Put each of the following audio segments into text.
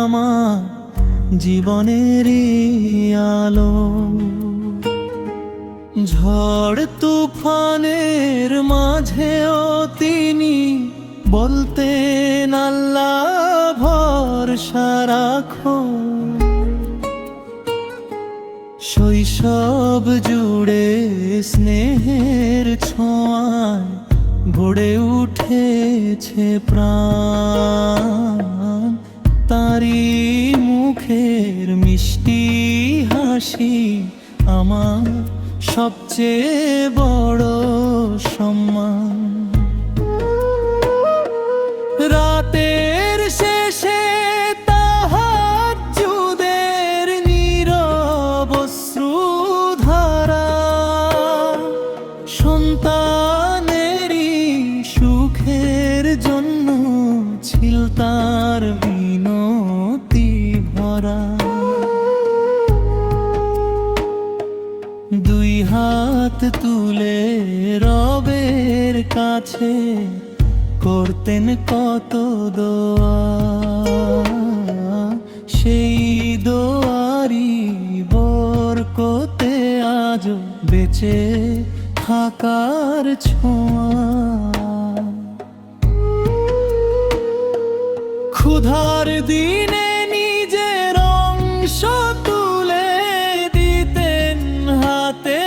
আমার জীবনেরই আলো। ঝড় তুফানের মাঝেও তিনি বলতেন আল্লাহ ভরসা রাখো। শৈশব জুড়ে স্নেহের ছোঁয়ায় গড়ে উঠেছে প্রাণ। তারি মুখের মিষ্টি হাসি আমার সবচেয়ে বড় সম্মান। রাতের শেষে তাহাজ্জুদের নীরব অশ্রুধারা সন্তানেরই সুখের জন্য ছিল তার মিনতি ভরা। দুই হাত তুলে রবের কাছে করতেন কত দোয়া। সেই দোয়ারি বরকতে আজ বেঁচে থাকার ছোঁয়া। ক্ষুধার দিনে নিজের অংশ তুলে দিতেন হাতে।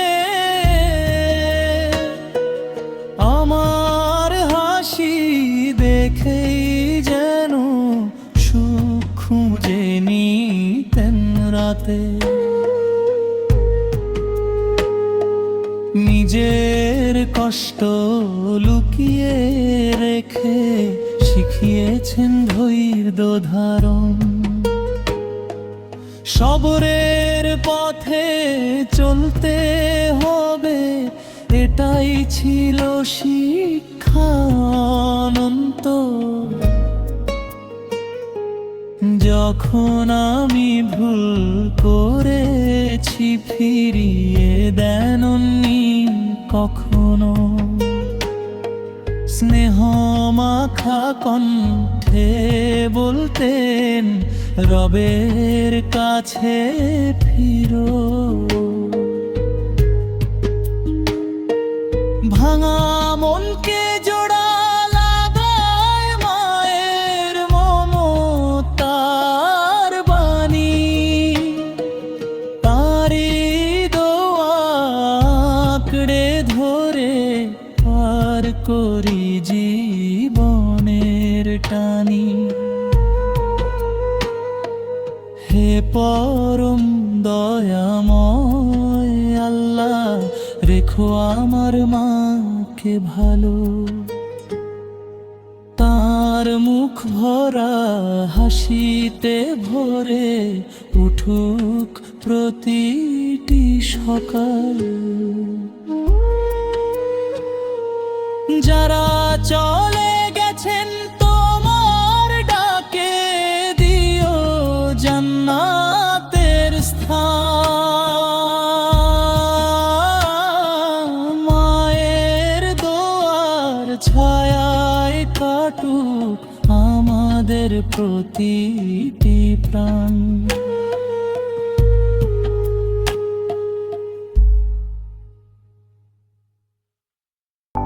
আমার হাসি দেখেই যেন সুখ খুঁজে নিতেন রাতে। নিজের কষ্ট লুকিয়ে রেখে শিখিয়েছেন ধৈর্য ধারণ। সবরের পথে চলতে হবে এটাই ছিল শিক্ষা অনন্ত। যখন আমি ভুল করেছি ফিরিয়ে দেননি কখনো। স্নেহ মাখা কণ্ঠে বলতেন রবের কাছে ফিরো। ভাঙা মনকে জোড়া লাগায় মায়ের মমতার বাণী। তারি দোয়া আঁকড়ে ধরে পার করি জীবনের টানি। হে পরম দয়াময় আল্লাহ রেখো আমার মাকে ভালো। তার মুখ ভরা হাসিতে ভরে উঠুক প্রতিটি সকাল। যারা চলে গেছেন তোমার ডাকে দিও জান্নাতের স্থান। মায়ের দোয়ার ছায়ায় কাটুক আমাদের প্রতিটি প্রাণ।